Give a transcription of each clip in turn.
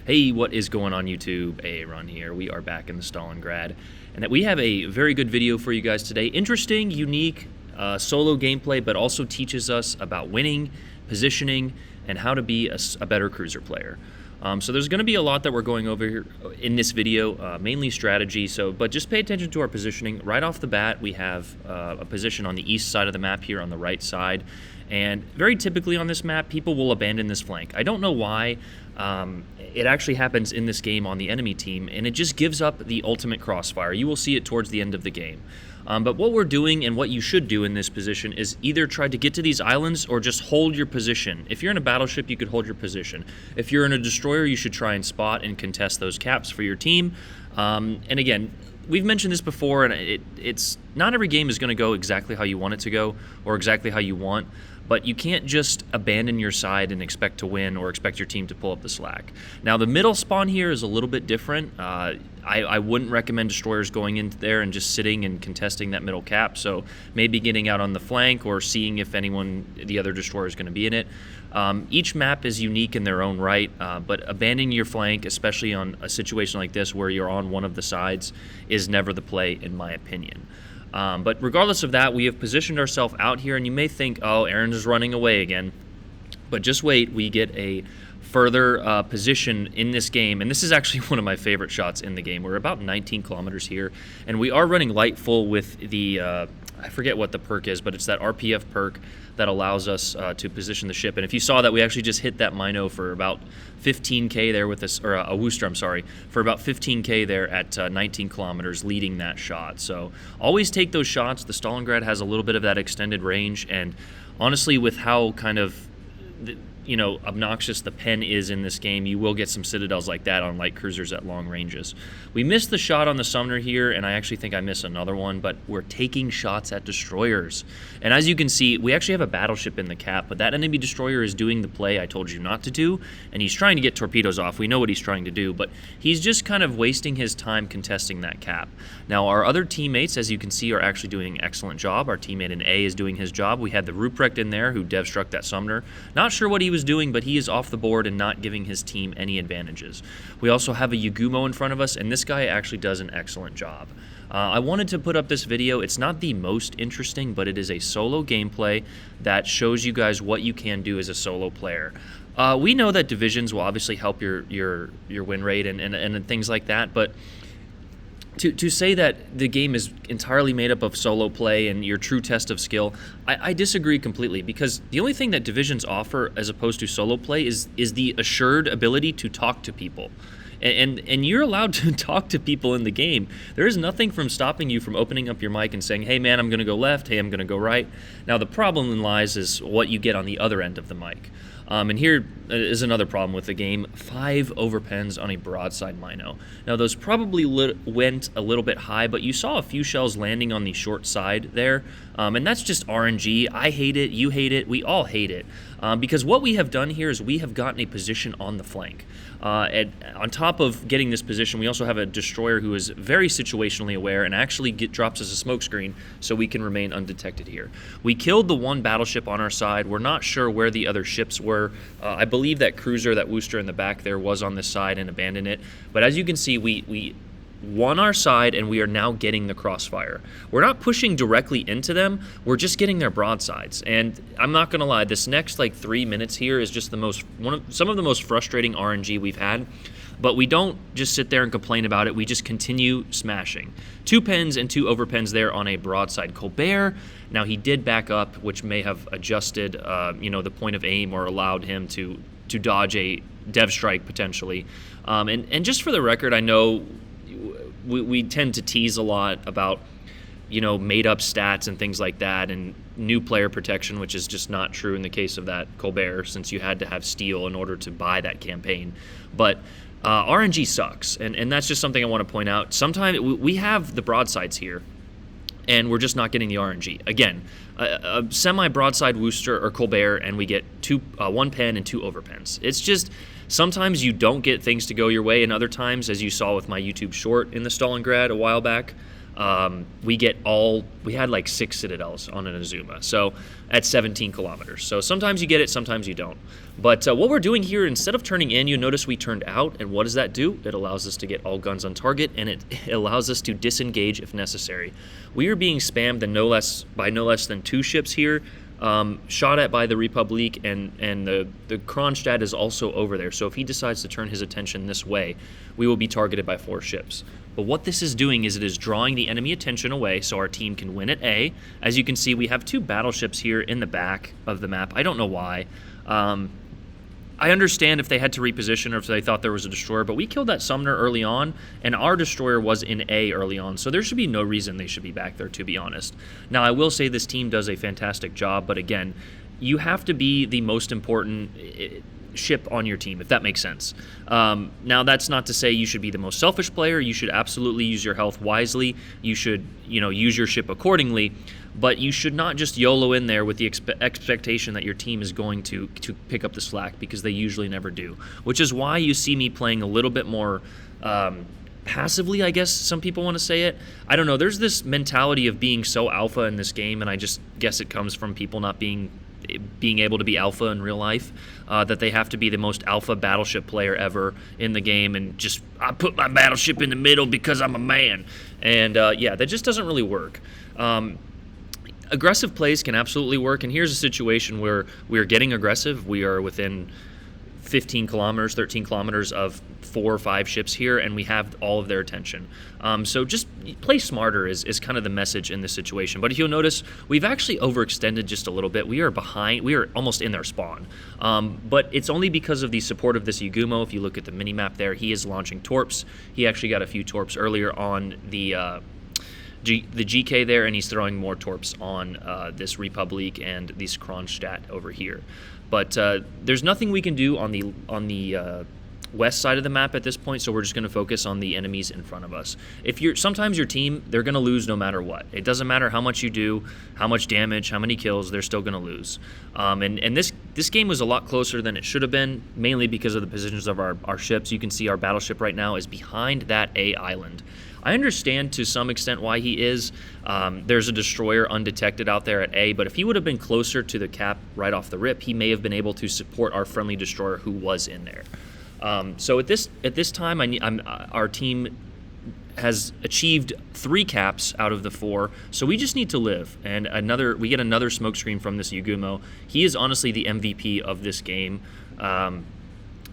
Hey, what is going on YouTube? Aaron here. We are back in the Stalingrad, and that we have a very good video for you guys today. Interesting, unique, solo gameplay, but also teaches us about winning, positioning, and how to be a better cruiser player. So there's going to be a lot that we're going over here in this video, mainly strategy. But just pay attention to our positioning. Right off the bat, we have a position on the east side of the map here on the right side. And very typically on this map, people will abandon this flank. I don't know why. It actually happens in this game on the enemy team, and it just gives up the ultimate crossfire. You will see it towards the end of the game. But what we're doing and what you should do in this position is either try to get to these islands or just hold your position. If you're in a battleship, you could hold your position. If you're in a destroyer, you should try and spot and contest those caps for your team. And again, we've mentioned this before, and it's not every game is going to go exactly how you want it to go or exactly how you want. But you can't just abandon your side and expect to win or expect your team to pull up the slack. Now, the middle spawn here is a little bit different. I wouldn't recommend destroyers going into there and just sitting and contesting that middle cap. So maybe getting out on the flank or seeing if the other destroyer is going to be in it. Each map is unique in their own right, but abandoning your flank, especially on a situation like this where you're on one of the sides, is never the play, in my opinion. But regardless of that, we have positioned ourselves out here, and you may think, oh, Aaron is running away again. But just wait, we get a further position in this game, and this is actually one of my favorite shots in the game. We're about 19 kilometers here, and we are running light full with the, I forget what the perk is, but it's that RPF perk that allows us to position the ship. And if you saw that, we actually just hit that Mino for about 15K there with this, or a Worcester, I'm sorry, for about 15K there at 19 kilometers leading that shot. So always take those shots. The Stalingrad has a little bit of that extended range, and honestly, with how kind of obnoxious the pen is in this game, you will get some citadels like that on light cruisers at long ranges. We missed the shot on the Sumner here, and I actually think I missed another one, but we're taking shots at destroyers. And as you can see, we actually have a battleship in the cap, but that enemy destroyer is doing the play I told you not to do, and he's trying to get torpedoes off. We know what he's trying to do, but he's just kind of wasting his time contesting that cap. Now, our other teammates, as you can see, are actually doing an excellent job. Our teammate in A is doing his job. We had the Ruprecht in there who dev struck that Sumner. Not sure what he was doing, but he is off the board and not giving his team any advantages. We also have a Yagumo in front of us, and this guy actually does an excellent job. I wanted to put up this video. It's not the most interesting, but it is a solo gameplay that shows you guys what you can do as a solo player. We know that divisions will obviously help your win rate and things like that, but to say that the game is entirely made up of solo play and your true test of skill, I disagree completely, because the only thing that divisions offer as opposed to solo play is the assured ability to talk to people. And you're allowed to talk to people in the game. There is nothing from stopping you from opening up your mic and saying, hey man, I'm going to go left, hey, I'm going to go right. Now the problem lies is what you get on the other end of the mic. And here is another problem with the game: 5 overpens on a broadside Mino. Now those probably went a little bit high, but you saw a few shells landing on the short side there, and that's just RNG. I hate it, you hate it, we all hate it, because what we have done here is we have gotten a position on the flank. And on top of getting this position, we also have a destroyer who is very situationally aware and actually drops us a smoke screen so we can remain undetected here. We killed the one battleship on our side. We're not sure where the other ships were. I believe that cruiser, that Worcester in the back there, was on this side and abandoned it. But as you can see, we won our side, and we are now getting the crossfire. We're not pushing directly into them, we're just getting their broadsides. And I'm not gonna lie, this next 3 minutes here is just some of the most frustrating RNG we've had. But we don't just sit there and complain about it, we just continue smashing. 2 pens and 2 overpens there on a broadside Colbert. Now he did back up, which may have adjusted the point of aim or allowed him to dodge a dev strike potentially. And just for the record, I know we tend to tease a lot about made up stats and things like that, and new player protection, which is just not true in the case of that Colbert, since you had to have steel in order to buy that campaign. But RNG sucks, and that's just something I want to point out. Sometimes we have the broadsides here, and we're just not getting the RNG. Again, a semi-broadside Worcester or Colbert, and we get 1 pen and 2 overpens. It's just sometimes you don't get things to go your way, and other times, as you saw with my YouTube short in the Stalingrad a while back, we had like 6 citadels on an Azuma, so at 17 kilometers. So sometimes you get it, sometimes you don't. But what we're doing here, instead of turning in, you notice we turned out, and what does that do? It allows us to get all guns on target, and it allows us to disengage if necessary. We are being spammed by no less than 2 ships here, shot at by the Republique, and the Kronstadt is also over there. So if he decides to turn his attention this way, we will be targeted by 4 ships. But what this is doing is it is drawing the enemy attention away so our team can win at A. As you can see, we have 2 battleships here in the back of the map. I don't know why. I understand if they had to reposition or if they thought there was a destroyer, but we killed that Sumner early on, and our destroyer was in A early on, so there should be no reason they should be back there, to be honest. Now, I will say this team does a fantastic job, but again, you have to be the most important ship on your team, if that makes sense. Now, that's not to say you should be the most selfish player. You should absolutely use your health wisely. You should, use your ship accordingly. But you should not just YOLO in there with the expectation that your team is going to pick up the slack, because they usually never do. Which is why you see me playing a little bit more passively, I guess some people want to say it. I don't know. There's this mentality of being so alpha in this game, and I just guess it comes from people not being able to be alpha in real life, that they have to be the most alpha battleship player ever in the game, and just, I put my battleship in the middle because I'm a man. And yeah, that just doesn't really work. Aggressive plays can absolutely work, and here's a situation where we are getting aggressive. We are within 15 kilometers, 13 kilometers of 4 or 5 ships here, and we have all of their attention. So just play smarter is kind of the message in this situation. But if you'll notice, we've actually overextended just a little bit. We are behind. We are almost in their spawn. But it's only because of the support of this Yugumo. If you look at the mini-map there, he is launching torps. He actually got a few torps earlier on the GK there, and he's throwing more torps on this Republique and this Kronstadt over here. But there's nothing we can do on the west side of the map at this point, so we're just going to focus on the enemies in front of us. Sometimes your team, they're going to lose no matter what. It doesn't matter how much you do, how much damage, how many kills, they're still going to lose. And this game was a lot closer than it should have been, mainly because of the positions of our ships. You can see our battleship right now is behind that A island. I understand to some extent why he is. There's a destroyer undetected out there at A, but if he would have been closer to the cap right off the rip, he may have been able to support our friendly destroyer who was in there. So at this time, our team has achieved 3 caps out of the 4, so we just need to live. And we get another smokescreen from this Yugumo. He is honestly the MVP of this game.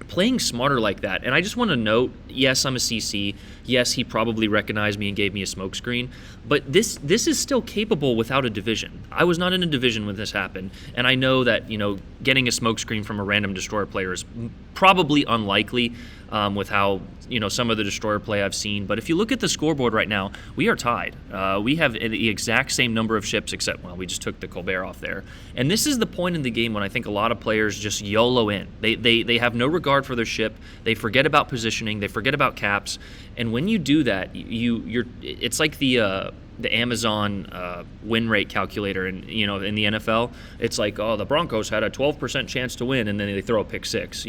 Playing smarter like that. And I just want to note, yes, I'm a CC. Yes, he probably recognized me and gave me a smokescreen. But this is still capable without a division. I was not in a division when this happened, and I know that getting a smokescreen from a random destroyer player is probably unlikely with how some of the destroyer play I've seen. But if you look at the scoreboard right now, we are tied. We have the exact same number of ships, except, well, we just took the Colbert off there. And this is the point in the game when I think a lot of players just YOLO in. They have no regard for their ship. They forget about positioning. They forget about caps. And when you do that, it's like the Amazon win rate calculator in the NFL. It's like, oh, the Broncos had a 12% chance to win, and then they throw a pick 6.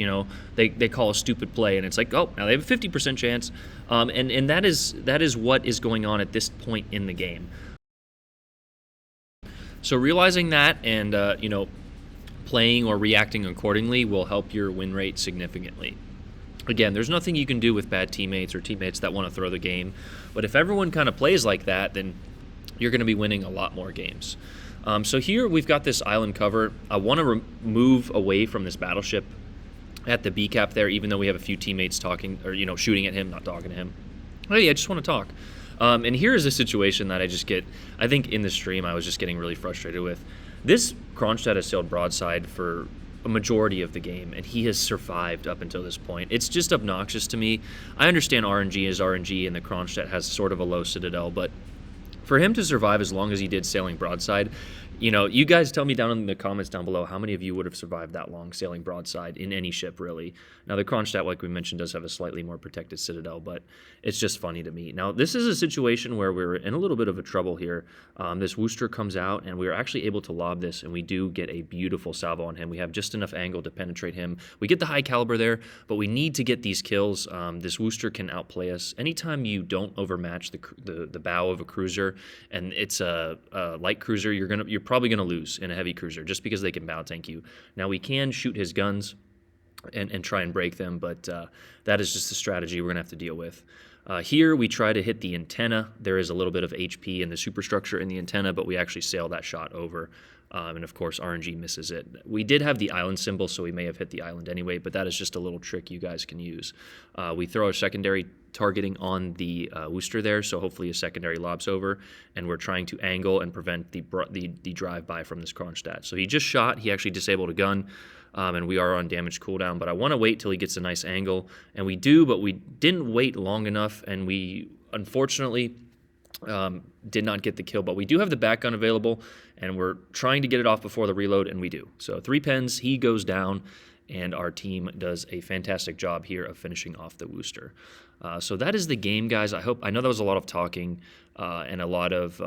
They call a stupid play, and it's like, oh, now they have a 50% chance. And that is what is going on at this point in the game. So realizing that and playing or reacting accordingly will help your win rate significantly. Again, there's nothing you can do with bad teammates or teammates that want to throw the game. But if everyone kind of plays like that, then you're going to be winning a lot more games. So here we've got this island cover. I want to move away from this battleship at the B cap there, even though we have a few teammates talking or shooting at him, not talking to him. Hey, I just want to talk. And here is a situation that I think in the stream I was just getting really frustrated with. This Kronstadt has sailed broadside for a majority of the game, and he has survived up until this point. It's just obnoxious to me. I understand RNG is RNG, and the Kronstadt has sort of a low citadel, but for him to survive as long as he did sailing broadside, You guys tell me down in the comments down below how many of you would have survived that long sailing broadside in any ship, really. Now, the Kronstadt, like we mentioned, does have a slightly more protected citadel, but it's just funny to me. Now, this is a situation where we're in a little bit of a trouble here. This Worcester comes out, and we are actually able to lob this, and we do get a beautiful salvo on him. We have just enough angle to penetrate him. We get the high caliber there, but we need to get these kills. This Worcester can outplay us. Anytime you don't overmatch the bow of a cruiser, and it's a light cruiser, you're probably gonna lose in a heavy cruiser just because they can bow tank you. Now we can shoot his guns and try and break them, but that is just a strategy we're gonna have to deal with. Here we try to hit the antenna. There is a little bit of HP in the superstructure in the antenna, but we actually sail that shot over. And of course, RNG misses it. We did have the island symbol, so we may have hit the island anyway, but that is just a little trick you guys can use. We throw a secondary targeting on the Worcester there, so hopefully a secondary lobs over, and we're trying to angle and prevent the drive-by from this Kronstadt. So he just shot. He actually disabled a gun, and we are on damage cooldown, but I want to wait till he gets a nice angle, and we do, but we didn't wait long enough, and we unfortunately did not get the kill, but we do have the back gun available, and we're trying to get it off before the reload, and we do. So 3 pens, he goes down, and our team does a fantastic job here of finishing off the Worcester. So that is the game, guys. I know that was a lot of talking and a lot of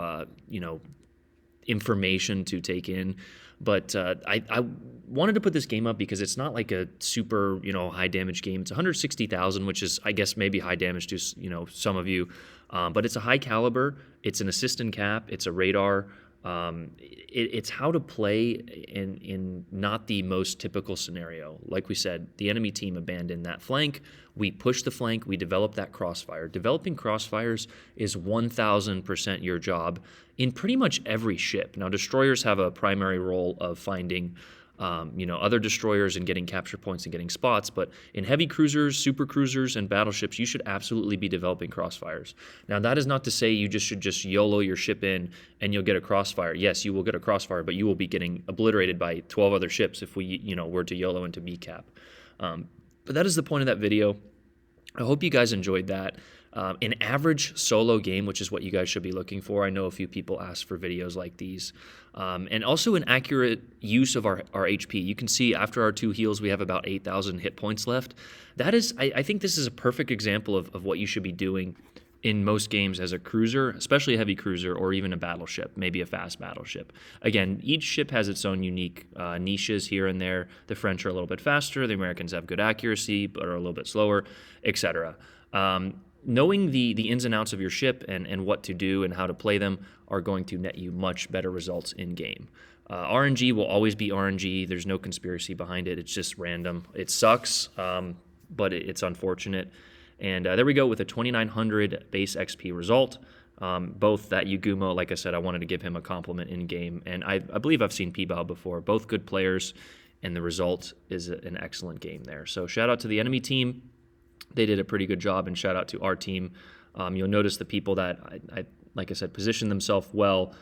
information to take in, but I wanted to put this game up because it's not like a super high damage game. It's 160,000, which is, I guess, maybe high damage to some of you, but it's a high caliber. It's an assist and cap. It's a radar. It's how to play in not the most typical scenario. Like we said, the enemy team abandoned that flank. We pushed the flank. We developed that crossfire. Developing crossfires is 1,000% your job in pretty much every ship. Now, destroyers have a primary role of finding other destroyers and getting capture points and getting spots, but in heavy cruisers, super cruisers, and battleships, you should absolutely be developing crossfires. Now, that is not to say you should just YOLO your ship in and you'll get a crossfire. Yes, you will get a crossfire, but you will be getting obliterated by 12 other ships if we, were to YOLO into BCAP. But that is the point of that video. I hope you guys enjoyed that. An average solo game, which is what you guys should be looking for. I know a few people ask for videos like these. And also an accurate use of our HP. You can see after our 2 heals, we have about 8,000 hit points left. That is, I think this is a perfect example of what you should be doing in most games as a cruiser, especially a heavy cruiser or even a battleship, maybe a fast battleship. Again, each ship has its own unique niches here and there. The French are a little bit faster. The Americans have good accuracy, but are a little bit slower, etc. Knowing the ins and outs of your ship and what to do and how to play them are going to net you much better results in game. RNG will always be RNG. There's no conspiracy behind it. It's just random. It sucks, but it's unfortunate. And there we go with a 2,900 base XP result. Both that Yugumo, like I said, I wanted to give him a compliment in game. And I believe I've seen P-Bow before. Both good players, and the result is an excellent game there. So shout out to the enemy team. They did a pretty good job, and shout out to our team. You'll notice the people that, like I said, positioned themselves well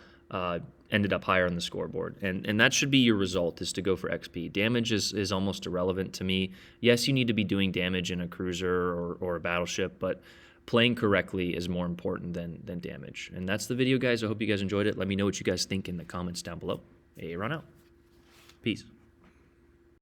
ended up higher on the scoreboard. And that should be your result, is to go for XP. Damage is almost irrelevant to me. Yes, you need to be doing damage in a cruiser or a battleship, but playing correctly is more important than damage. And that's the video, guys. I hope you guys enjoyed it. Let me know what you guys think in the comments down below. Hey, run out. Peace.